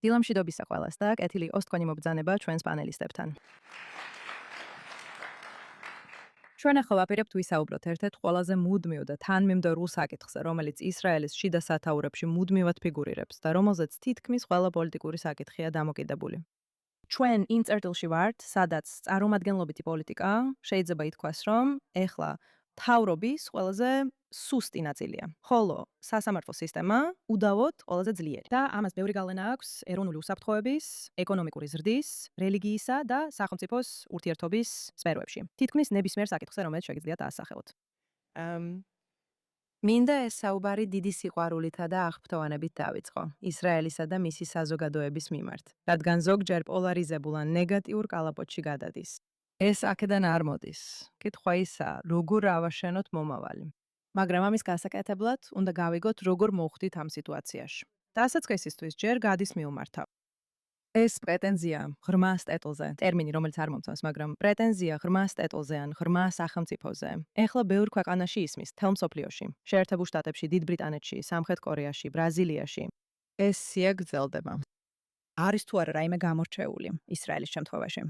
დილამშვიდობისა ყველას და კეთილი იყოს თქვენი მობრძანება ჩვენს პანელისტებთან. ჩვენ ახლა ვაპირებთ ვისაუბროთ ერთ-ერთ ყველაზე მუდმივ და თანმიმდევრულ საკითხზე, რომელიც ისრაელის შიდა სათაურებში მუდმივად ფიგურირებს და რომელზეც თითქმის ყველა პოლიტიკური საკითხია დამოკიდებული. ჩვენ იმ წერტილში ვართ, სადაც წარმომადგენლობითი პოლიტიკა შეიძლება ითქვას, რომ ეხლა მთავრობის ყველაზე სუსტი ნაწილია, ხოლო სასამართლო სისტემა უდავოდ ყველაზე ძლიერი. და ამას ბევრი გავლენა აქვს ეროვნული უსაფრთხოების, ეკონომიკური ზრდის, რელიგიისა და სახელმწიფოს ურთიერთობის სფეროებში. თითქმის ნებისმიერ საკითხზე, რომელიც შეგიძლიათ დაასახელოთ. მინდა ეს საუბარი დიდი სიყვარულითა და აღფრთოვანებით დავიწყო ისრაელისა და მისი საზოგადოების მიმართ, რადგან ზოგჯერ პოლარიზებულ ან ნეგატიურ კალაპოტში გადადის. ეს აქედან არ მოდის. კითხვა ისაა, როგორ ავაშენოთ მომავალი. მაგრამ ამის გასაკეთებლად უნდა გავიგოთ, როგორ მოვხდით ამ სიტუაციაში. დასაწყისისთვის ჯერ გადის მიუმართავ. ეს პრეტენზია ღრმა სტეტლზე, ტერმინი, რომელიც არ მომწონს, მაგრამ პრეტენზია ღრმა სტეტლზე ან ღრმა სახელმწიფოზე. ეხლა ბევრ ქვეყანაში ისმის, მთელ მსოფლიოში, შეერთებულ შტატებში, დიდ ბრიტანეთში, სამხრეთ კორეაში, ბრაზილიაში. ეს სია გრძელდება. არის თუ არა რაიმე გამორჩეული ისრაელის შემთხვევაში?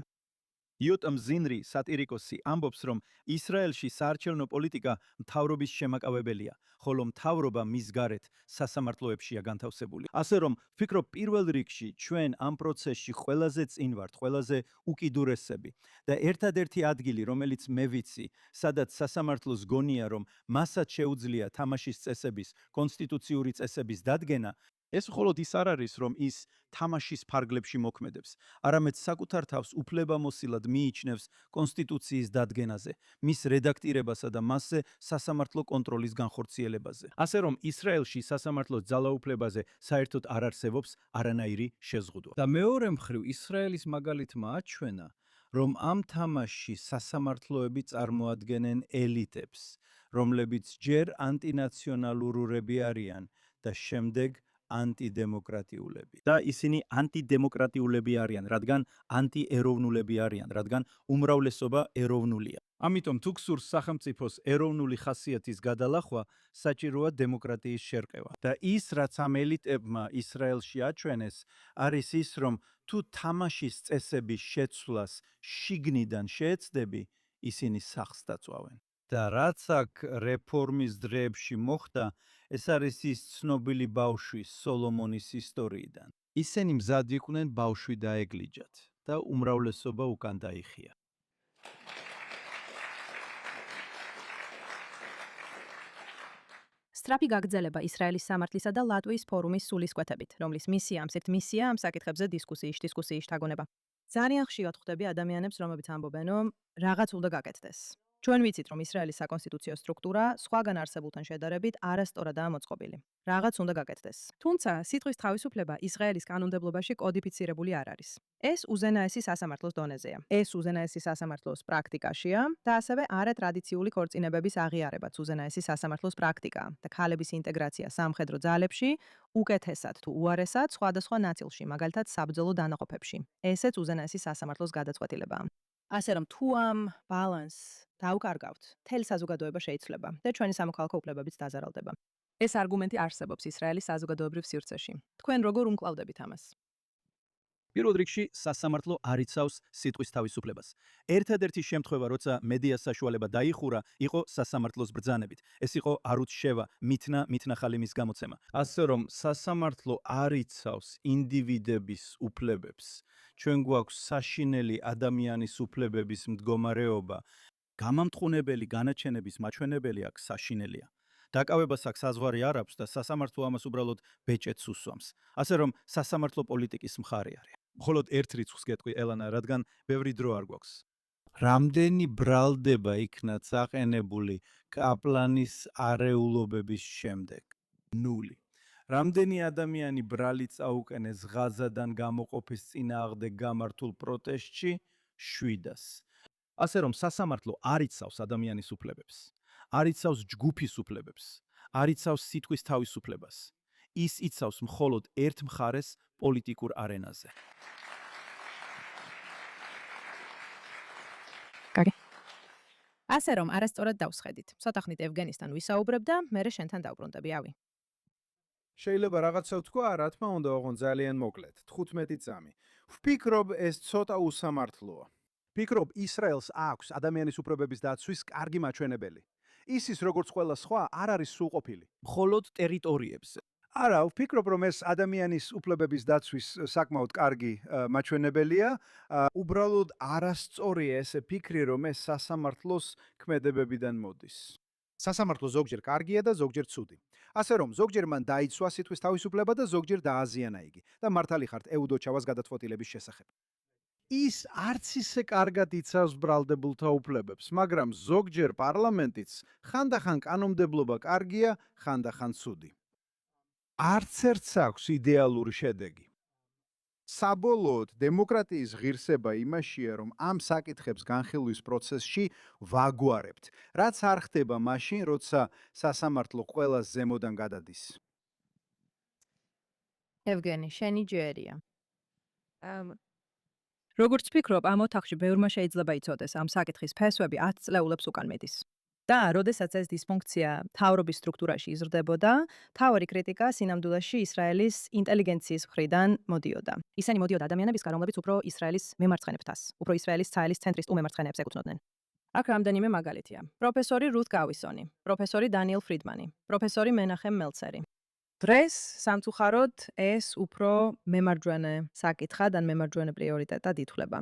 იოტამ ზინრი, სატირიკოსი, ამბობს, რომ ისრაელში საარჩევნო პოლიტიკა მთავრობის შემაკავებელია, ხოლო მთავრობა მის გარეთ სასამართლოებშია განთავსებული. ასე რომ, ვფიქრობ, პირველ რიგში ჩვენ ამ პროცესში ყველაზე წინ ვართ, ყველაზე უკიდურესები და ერთადერთი ადგილი, რომელიც მე ვიცი, სადაც სასამართლოს გონია, რომ მასაც შეუძლია თამაშის წესების, კონსტიტუციური წესების დადგენა, ეს მხოლოდ ის არ არის, რომ ის თამაშის ფარგლებში მოქმედებს, არამედ საკუთარ თავს უფლებამოსილად მიიჩნევს კონსტიტუციის დადგენაზე, მის რედაქტირებასა და მასზე სასამართლო კონტროლის განხორციელებაზე. ასე რომ, ისრაელში სასამართლოს ძალაუფლებაზე საერთოდ არ არსებობს არანაირი შეზღუდვა. და მეორე მხრივ, ისრაელის მაგალითმა აჩვენა, რომ ამ თამაშში სასამართლოები წარმოადგენენ ელიტებს, რომლებიც ჯერ ანტინაციონალურები არიან და შემდეგ ანტიდემოკრატიულები. და ისინი ანტიდემოკრატიულები არიან, რადგან ანტიეროვნულები არიან, რადგან უმრავლესობა ეროვნულია. ამიტომ თუ გსურს სახელმწიფოს ეროვნული ხასიათის გადალახვა, საჭიროა დემოკრატიის შერყევა. და ის, რაც ამ ელიტებმა ისრაელში აჩვენეს, არის ის, რომ თუ თამაშის წესების შეცვლას შიგნიდან შეეცდები, ისინი სახს დაწვავენ. და რაც აქ რეფორმის დროებში მოხდა, ეს არის ის ცნობილი ბავშვის სოლომონის ისტორიიდან. ისინი მზად იყვნენ ბავშვი დაეგლიჯათ და უმრავლესობა უკან დაიხია. სწრაფი გაგრძელება ისრაელის სამართლისა და ლატვიის ფორუმის სულისკვეთებით, რომლის მისია ამ საკითხებზე დისკუსიის შთაგონება. ძალიან ხშირად ხვდები ადამიანებს, რომლებიც ამბობენ, რომ რაღაც უნდა გაკეთდეს. ჩვენ ვიცით, რომ ისრაელის საკონსტიტუციო სტრუქტურა სხვაგან არსებულთან შედარებით არასწორადაა მოწყობილი. რაღაც უნდა გაკეთდეს. თუმცა, სიტყვის თავისუფლება ისრაელის კანონმდებლობაში კოდიფიცირებული არ არის. ეს უზენაესი სასამართლოს დონეზეა. ეს უზენაესი სასამართლოს პრაქტიკაშია და ასევე არატრადიციული ქორწინებების აღიარებაც უზენაესი სასამართლოს პრაქტიკაა და ქალების ინტეგრაცია სამხედრო ძალებში უკეთესად თუ უარესად სხვადასხვა ნაწილში, მაგალითად საბრძოლო დანაყოფებში. ესეც უზენაესი სასამართლოს გადაწყვეტილებაა. ასე რომ თუ ამ ბალანსს დაუკარგავთ, მთელი საზოგადოება შეიცვლება და ჩვენი სამოქალაქო უფლებებიც დაზარალდება. ეს არგუმენტი არსებობს ისრაელის საზოგადოებრივ სივრცეში. თქვენ როგორ უმკლავდებით ამას? პირველ რიგში სასამართლო არ იცავს სიტყვის თავისუფლებას. ერთადერთი შემთხვევა, როცა მედიას საშუალება დაიხურა, იყო სასამართლოს ბრძანებით. ეს იყო არუც შევა, მითნა ხალიმის გამოცემა. ასე რომ სასამართლო არ იცავს ინდივიდების უფლებებს. ჩვენ გვაქვს საშინელი ადამიანის უფლებების მდგომარეობა. გამამტყუნებელი განაჩენების მაჩვენებელი აქ საშინელია. დაკავებას აქ საზღვარი არ აქვს და სასამართლო ამას უბრალოდ ბეჭედს უსვამს. ასე რომ სასამართლო პოლიტიკის მხარე არის. მხოლოდ ერთ რიცხვს გეტყვი, ელანა, რადგან ბევრი დრო არ გვაქვს. რამდენი ბრალდება იქნა წაყენებული კაპლანის არეულობების შემდეგ? 0. რამდენი ადამიანი ბრალი წაუყენეს ღაზადან გამოყოფის წინააღმდეგ გამართულ პროტესტში? 700. ასე რომ სასამართლო არ იცავს ადამიანის უფლებებს. არ იცავს ჯგუფის უფლებებს. არ იცავს სიტყვის თავისუფლებას. ის იცავს მხოლოდ ერთ მხარეს პოლიტიკურ არენაზე. ასე რომ არასწორად დავსხედით. ცოტა ხნით ევგენისთან ვისაუბრებ და მერე შენთან დავბრუნდები, ავი. შეიძლება რაღაცა ვთქვა, რა თქმა უნდა, ოღონ ძალიან მოკლედ. 15 წამი. ვფიქრობ, ეს ცოტა უსამართლოა. ფიქრობ, ისრაელს აქვს ადამიანის უფლებების დაცვის კარგი მაჩვენებელი. ისის როგორც ყველა სხვა არ არის სრულყოფილი, მხოლოდ ტერიტორიებზე. არა, ვფიქრობ, რომ ეს ადამიანის უფლებების დაცვის საკმაოდ კარგი მაჩვენებელია. უბრალოდ არასწორია ესე ფიქრი, რომ ეს სასამართლოს ქმედებებიდან მოდის. სასამართლო ზოგჯერ კარგია და ზოგჯერ ცუდი. ასე რომ, ზოგჯერ მან დაიცვა სიტყვის თავისუფლება და ზოგჯერ დააზიანა იგი და მართალი ხართ ეუდოჩავას გადაწყვეტილების შესახებ. ის არც ისე კარგად იცავს ბრალდებულთა უფლებებს, მაგრამ ზოგჯერ პარლამენტიც ხანდახან კანონმდებლობა კარგია, ხანდახან ცუდი. არც ერთს აქვს იდეალური შედეგი. საბოლოოდ, დემოკრატიის ღირსება იმაშია, რომ ამ საკითხებს განხილვის პროცესში ვაგვარებთ, რაც არ ხდება მაშინ, როცა სასამართლო ყველას ზემოდან გადადის. ევგენი, შენი ჯერია. როგორც ფიქრობ, ამ ოთახში ბევრმა შეიძლება იცოდეს ამ საკითხის ფესვები 10 წლეულებს უკან მიდის. და, როდესაც ეს დისფუნქცია მთავრობის სტრუქტურაში იზრდებოდა, მთავარი კრიტიკა სინამდვილეში ისრაელის ინტელიგენციის მხრიდან მოდიოდა. ისინი მოდიოდა ადამიანებისგან, რომლებიც უფრო ისრაელის მემარცხენეებს, უფრო ისრაელის ცაილის ცენტრისტ უმემარცხენეებს ეკუთვნოდნენ. აქ რამდენიმე მაგალითია. პროფესორი რუთ გავისონი, პროფესორი დანიელ ფრიდმანი, პროფესორი მენახემ მელცერი. დღეს სამწუხაროდ ეს უფრო მემარჯვენე საკითხად ან მემარჯვენე პრიორიტეტად ითვლება.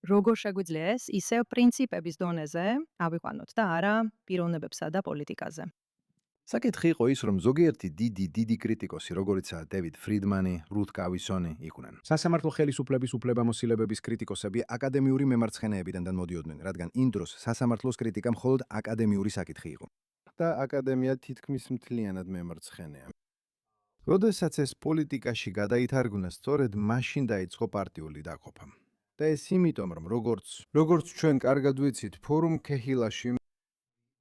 როგორ შეგვიძლია ეს ისევ პრინციპების დონეზე ავიყვანოთ და არა პიროვნებებსა და პოლიტიკაზე. საკითხი იყო ის, რომ ზოგიერთი დიდი კრიტიკოსი, როგორიცაა დევიდ ფრიდმანი, რუთ გავისონი იყვნენ. სასამართლო ხელისუფლების უფლებამოსილებების კრიტიკოსები აკადემიური მემარცხენეებიდან მოდიოდნენ, რადგან იმ დროს სასამართლოს კრიტიკა მხოლოდ აკადემიური საკითხი იყო. და აკადემია თითქმის მთლიანად მემარცხენეა. როდესაც ეს პოლიტიკაში გადაითარგმნა, სწორედ მაშინ დაიწყო პარტიული დაყოფა. და ეს იმიტომ, რომ როგორც ჩვენ კარგად ვიცით, ფორუმ ქეჰილაში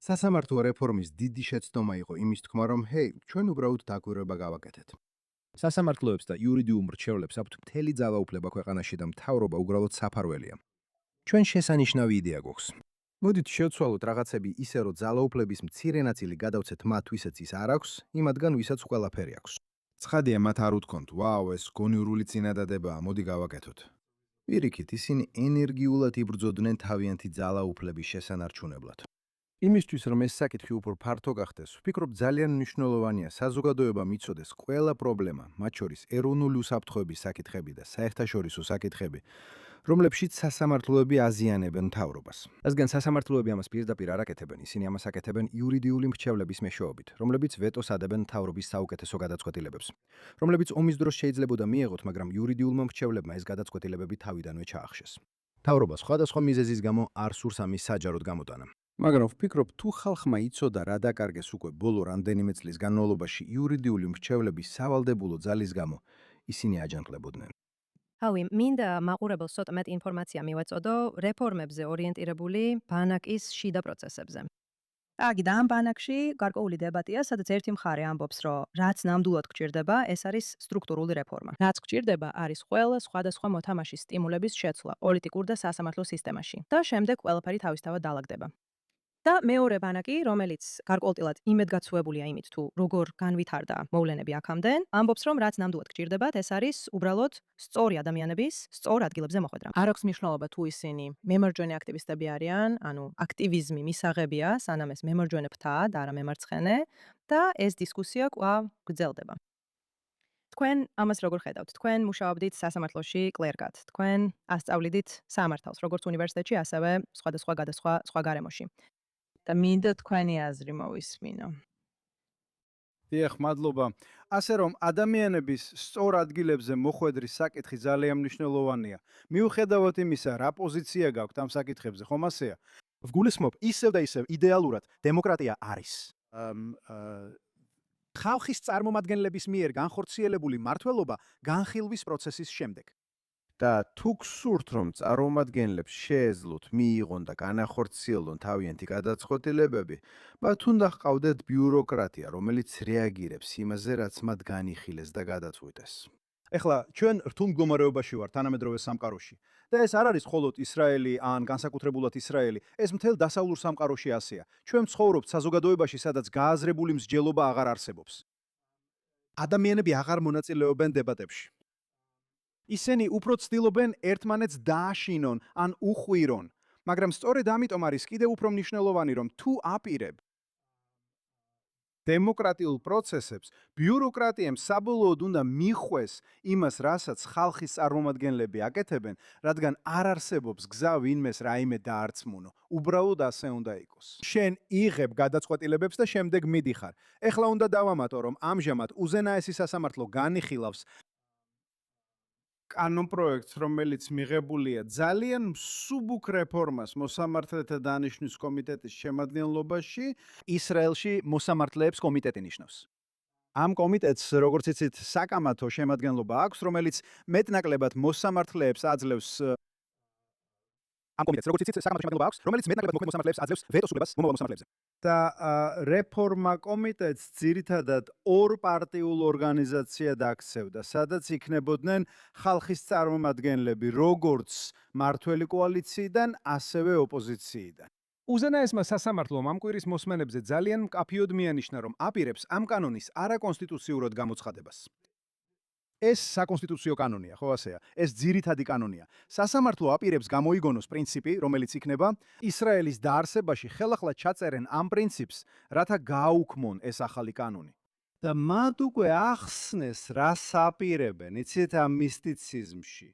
სასამართლო რეფორმის დიდი შეცდომა იყო იმის თქმა, რომ ჩვენ უბრალოდ დაკვირვება გავაკეთეთ. სასამართლოებს და იურიდიულ მრჩევლებს აქვთ მთელი ძალაუფლება ქვეყანაში და მთავრობა უბრალოდ საფარველია. ჩვენ შესანიშნავი იდეა გვაქვს. მოდით შევცვალოთ რაღაცები ისე, რომ ძალაუფლების მცირე ნაწილი გადავცეთ მათ, ვისაც ის არ აქვს, იმათგან, ვისაც ყველაფერი აქვს. ცხადია, მათ არ უთქვამთ, ვაუ, ეს გონივრული წინადადებაა, მოდი გავაკეთოთ. პირიქით, ისინი ენერგიულად იბრძოდნენ თავიანთი ძალაუფლების შესანარჩუნებლად. იმისთვის, რომ ეს საკითხი უფრო ფართო გახდეს, ვფიქრობ, ძალიან მნიშვნელოვანია საზოგადოებამ იცოდეს ყველა პრობლემა, მათ შორის ეროვნული უსაფრთხოების საკითხები და საერთაშორისო საკითხები, რომლებშიც სასამართლოები აზიანებენ მთავრობას. რადგან სასამართლოები ამას პირდაპირ არ აკეთებენ, ისინი ამას აკეთებენ იურიდიული მრჩევლების მეშვეობით, რომლებიც ვეტოს ადებენ მთავრობის საუკეთესო გადაწყვეტილებებს, რომლებიც ომის დროს შეიძლებოდა მიეღოთ, მაგრამ იურიდიულმა მრჩევლებმა ეს გადაწყვეტილებები თავიდანვე ჩაახშეს. მთავრობა სხვადასხვა მიზეზის გამო არ სურს ამის საჯაროდ გამოტანა. მაგრამ ვფიქრობ, თუ ხალხმა იცოდა რა დაკარგეს უკვე ბოლო რამდენიმე წლის განმავლობაში იურიდიული მრჩევლების სავალდებულო ძალის გამო, ისინი აჯანყლებოდნენ. ავი, მინდა მაყურებელს ცოტა მეტ ინფორმაცია მივაწოდო რეფორმებზე ორიენტირებული ბანაკის შიდა პროცესებზე. აგი და ამ ბანაკში გარკვეული დებატია, სადაც ერთი მხარე ამბობს, რომ რაც ნამდვილად გჭირდება, ეს არის სტრუქტურული რეფორმა. რაც გჭირდება, არის ყველა სხვადასხვა მოთამაშის სტიმულების შეცვლა პოლიტიკურ და სასამართლო სისტემაში და შემდეგ ყველაფერი თავისთავად დაალაგდება. და მეორე ბანაკი, რომელიც გარკვეულწილად იმედგაცრუებულია იმით, თუ როგორ განვითარდა მოვლენები აქამდე, ამბობს, რომ რაც ნამდვილად გჭირდებათ, ეს არის უბრალოდ სწორი ადამიანების სწორ ადგილებზე მოხვედრა. არ აქვს მნიშვნელობა თუ ისინი მემარჯვენე აქტივისტები არიან, ანუ აქტივიზმი მისაღებია, სანამ ეს მემარჯვენე ფრთაა და არა მემარცხენე, და ეს დისკუსია კვლავ გრძელდება. თქვენ ამას როგორ ხედავთ? თქვენ მუშაობდით სასამართლოში კლერკად, თქვენ ასწავლიდით სამართალს, როგორც უნივერსიტეტში, ასევე სხვადასხვა სხვა გარემოში. და მინდა თქვენი აზრი მოვისმინო. დიახ, მადლობა. ასე რომ, ადამიანების სწორ ადგილებზე მოხვედრის საკითხი ძალიან მნიშვნელოვანია. მიუხედავად იმისა, რა პოზიცია გაქვთ ამ საკითხებზე, ხომ ასეა? ვგულისხმობ, ისევ და ისევ იდეალურად დემოკრატია არის. ხალხის წარმომადგენლების მიერ განხორციელებული მმართველობა განხილვის პროცესის შემდეგ. და თუ გსურთ, რომ წარმომადგენლებს შეეძლოთ მიიღონ და განახორციელონ თავიანთი გადაწყვეტილებები, მათ უნდა ჰყავდეთ ბიუროკრატია, რომელიც რეაგირებს იმაზე, რაც მათ განიხილეს და გადაწყვიტეს. ეხლა ჩვენ რთულ მდგომარეობაში ვართ თანამედროვე სამყაროში და ეს არ არის მხოლოდ ისრაელი ან განსაკუთრებულად ისრაელი, ეს მთელ დასავლურ სამყაროში ასეა. ჩვენ ვცხოვრობთ საზოგადოებაში, სადაც გააზრებული მსჯელობა აღარ არსებობს. ადამიანები აღარ მონაწილეობენ დებატებში. ისინი უფრო ცდილობენ ერთმანეთს დააშინონ ან უხვირონ, მაგრამ სწორედ ამიტომ არის კიდევ უფრო მნიშვნელოვანი, რომ თუ აპირებ დემოკრატიულ პროცესებს, ბიუროკრატიამ საბოლოოდ უნდა მიხვეს იმას, რასაც ხალხის წარმომადგენლები აკეთებენ, რადგან არ არსებობს გზა ვინმეს რაიმე დაარწმუნო. უბრალოდ ასე უნდა იყოს. შენ იღებ გადაწყვეტილებებს და შემდეგ მიდიხარ. ეხლა უნდა დავამატო, რომ ამჟამად უზენაესი სასამართლო განიხილავს კანონპროექტს, რომელიც მიღებულია ძალიან მსუბუქ რეფორმას მოსამართლეთა დანიშვნის კომიტეტის შემადგენლობაში, ისრაელში მოსამართლეებს კომიტეტი ნიშნავს. ამ კომიტეტს, როგორც იცით, საკამათო შემადგენლობა აქვს, რომელიც მეტნაკლებად მოსამართლეებს აძლევს ამ კომიტეტს, როგორც იცით, საკამათო შემადგენლობა აქვს, რომელიც მეტნაკლებად მოქმედ მოსამართლეებს აძლევს ვეტოს უბებას მომავალ მოსამართლეებზე. და რეფორმა კომიტეტს ძირითადად ორპარტიულ ორგანიზაციად აქცევდა, სადაც იქნებოდნენ ხალხის წარმომადგენლები, როგორც მმართველი კოალიციიდან, ასევე ოპოზიციიდან. უზენაესმა სასამართლომ ამ კვირის მოსმენებზე ძალიან მკაფიოდ მიანიშნა, რომ აპირებს ამ კანონის არაკონსტიტუციურად გამოცხადებას. ეს საკონსტიტუციო კანონია, ხო ასეა? ეს ძირითადი კანონია. სასამართლო აპირებს გამოიგონოს პრინციპი, რომელიც იქნება ისრაელის დაარსებაში ხელახლა ჩაწერენ ამ პრინციპს, რათა გააუქმონ ეს ახალი კანონი. და მათ უკვე ახსნეს, რას აპირებენ, იცით ამ მისტიციზმში.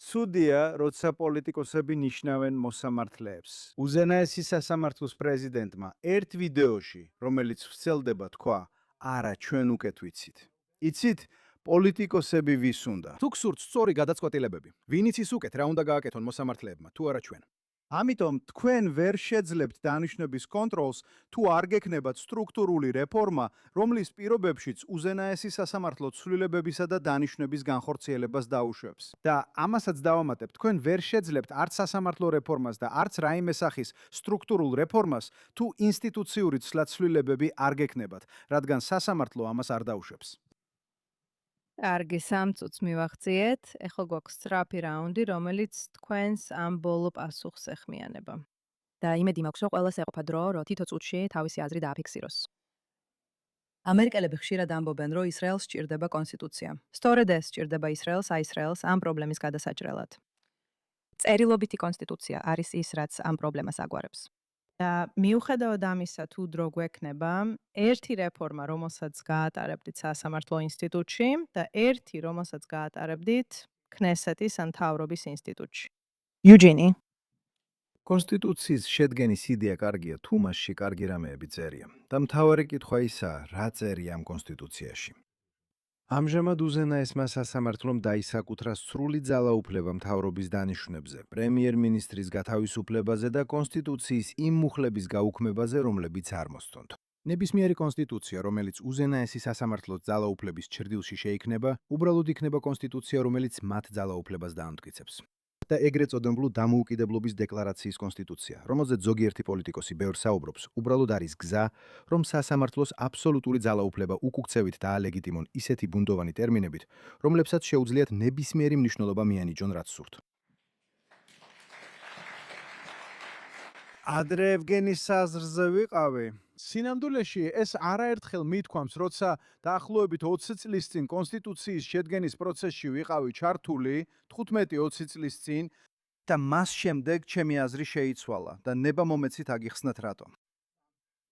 ცუდია, როცა პოლიტიკოსები ნიშნავენ მოსამართლეებს. უზენაესი სასამართლოს პრეზიდენტმა ერთ ვიდეოში, რომელიც ვრცელდება, თქვა: "არა, ჩვენ უკეთ ვიცით." იცით, პოლიტიკოსები ვის უნდა? თუ გსურთ სწორი გადაწყვეტილებები, ვინ იცის უკეთ რა უნდა გააკეთონ მოსამართლეებმა, თუ არა ჩვენ. ამიტომ თქვენ ვერ შეძლებთ დანიშნების კონტროლს, თუ არ გექნებათ სტრუქტურული რეფორმა, რომლის პირობებშიც უზენაესი სასამართლო ცვლილებებისა და დანიშნების განხორციელებას დაუშვებს. და ამასაც დავამატებ, თქვენ ვერ შეძლებთ არც სასამართლო რეფორმას და არც რაიმე სახის სტრუქტურულ რეფორმას, თუ ინსტიტუციური ცვლილებები არ გექნებათ, რადგან სასამართლო ამას არ დაუშვებს. კარგი, 3 წუთს მივახციეთ. ეხლა გვაქვს სწრაფი რაუნდი, რომელიც თქვენს ამ ბოლო პასუხს ეხმიანება. და იმედი მაქვს, რომ ყველას ეყოფა დრო, რომ თითო წუთში თავისი აზრი დააფიქსიროს. ამერიკელები ხშირად ამბობენ, რომ ისრაელს სჭირდება კონსტიტუცია. სწორედ ეს სჭირდება ისრაელს ამ პრობლემის გადასაჭრელად. წერილობითი კონსტიტუცია არის ის, რაც ამ პრობლემას აგვარებს. და მიუხედავად ამისა, თუ დრო გვექნება, ერთი რეფორმა, რომელსაც გაატარებდით სასამართლო ინსტიტუტში და ერთი, რომელსაც გაატარებდით ქნესეთის ან მთავრობის ინსტიტუტში. იუჯინი. კონსტიტუციის შედგენის იდეა კარგია, თუ მასში კარგი რამეები წერია. და მთავარი კითხვა ისაა, რა წერია ამ კონსტიტუციაში. ამჟამად უზენაესმა სასამართლომ დაისაკუთრა სრული ძალაუფლება მთავრობის დანიშვნებზე, პრემიერ-მინისტრის გათავისუფლებაზე და კონსტიტუციის იმ მუხლების გაუქმებაზე, რომლებიც არ მოსწონთ. ნებისმიერი კონსტიტუცია, რომელიც უზენაესი სასამართლოს ძალაუფლების ჩრდილში შეიქმნება, უბრალოდ იქნება კონსტიტუცია, რომელიც მათ ძალაუფლებას დაამტკიცებს. და ეგრეთ წოდებული დამოუკიდებლობის დეკლარაციის კონსტიტუცია, რომელზეც ზოგიერთი პოლიტიკოსი ბევრ საუბრობს, უბრალოდ არის გზა, რომ სასამართლოს აბსოლუტური ძალაუფლება უკუქცევით დაალეგიტიმონ ისეთი ბუნდოვანი ტერმინებით, რომლებსაც შეუძლიათ ნებისმიერი მნიშვნელობა მიანიჭონ, რაც სურთ. ადრე ევგენის საზრზე ვიყავი. სინამდვილეში ეს არაერთხელ მithქვამს, როცა დაახლოებით 20 წლის წინ კონსტიტუციის შედგენის პროცესში ვიყავი ჩართული, 15-20 წლის წინ და მას შემდეგ ჩემი აზრი შეიცვალა და ნება მომეცით აგიხსნათ რატომ.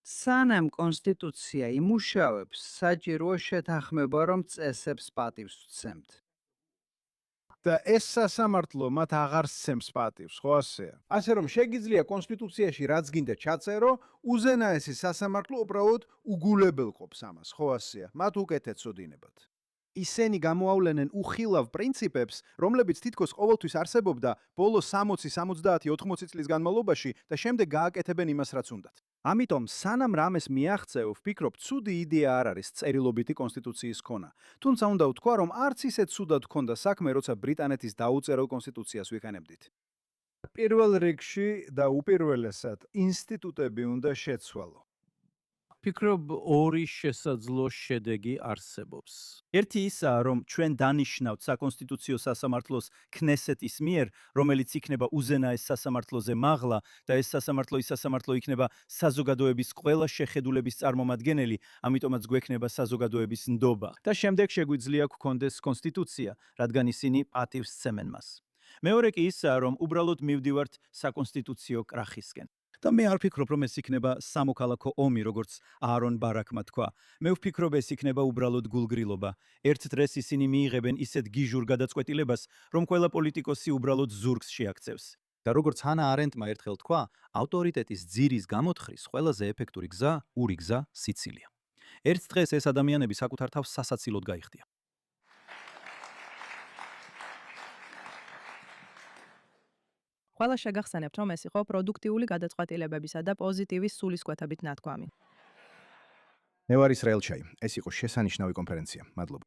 სანამ კონსტიტუცია იმუშავებს, საჭიროა შეთანხმება, რომ წესებს პატივს ვცემთ. და ეს სასამართლო მათ აღარ სცემს პატივს, ხო ასეა? ასე რომ შეგიძლია კონსტიტუციაში რაც გინდა ჩაწერო, უზენაესი სასამართლო უბრალოდ უგულებელყოფს ამას, ხო ასეა? მათ უკეთეთ წოდინებათ. ისინი გამოავლენენ უხილავ პრინციპებს, რომლებიც თითქოს ყოველთვის არსებობდა ბოლო 60, 70, 80 წლის განმავლობაში და შემდეგ გააკეთებენ იმას, რაც უნდათ. ამიტომ სანამ რამეს მიაღწევ, ვფიქრობ, ცუდი იდეა არ არის წერილობითი კონსტიტუციის ქონა. თუმცა უნდა ვთქვა, რომ არც ისე ცუდად ჰქონდა საქმე, როცა ბრიტანეთის დაუწერელ კონსტიტუციას ვიყენებდით. პირველ რიგში და უპირველესად ინსტიტუტები უნდა შეცვალო. ფიქრობ ორი შესაძლო შედეგი არსებობს. ერთი ისაა, რომ ჩვენ დანიშნავთ საკონსტიტუციო სასამართლოს ქნესეთის მიერ, რომელიც იქნება უზენაეს სასამართლოზე მაღლა და ეს სასამართლო იქნება საზოგადოების ყველა შეხედულების წარმომადგენელი, ამიტომაც გვექნება საზოგადოების ნდობა. და შემდეგ შეგვიძლია გქონდეს კონსტიტუცია, რადგან ისინი პატივს სცემენ მას. მეორე კი ისაა, რომ უბრალოდ მივდივართ საკონსტიტუციო კრახისკენ. და მე არ ვფიქრობ, რომ ეს იქნება სამოქალაქო ომი, როგორც აარონ ბარაკმა თქვა. მე ვფიქრობ, ეს იქნება უბრალოდ გულგრილობა. ერთ დღეს ისინი მიიღებენ ისეთ გიჟურ გადაწყვეტილებას, რომ ყველა პოლიტიკოსი უბრალოდ ზურგს შეაქცევს. და როგორც ჰანა არენდმა ერთხელ თქვა, ავტორიტეტის ძირის გამოთხრის ყველაზე ეფექტური გზა, ური გზა, სიცილია. ერთ დღეს ეს ადამიანები საკუთარ თავს სასაცილოდ გაიხდიან. ყველა შეგახსენებთ, რომ ეს იყო პროდუქტიული გადაწყვეტილებებისა და პოზიტივის სულისკვეთებით ნათქვამი. მე ვარ ისრაელ ჩაი. ეს იყო შესანიშნავი კონფერენცია. მადლობა.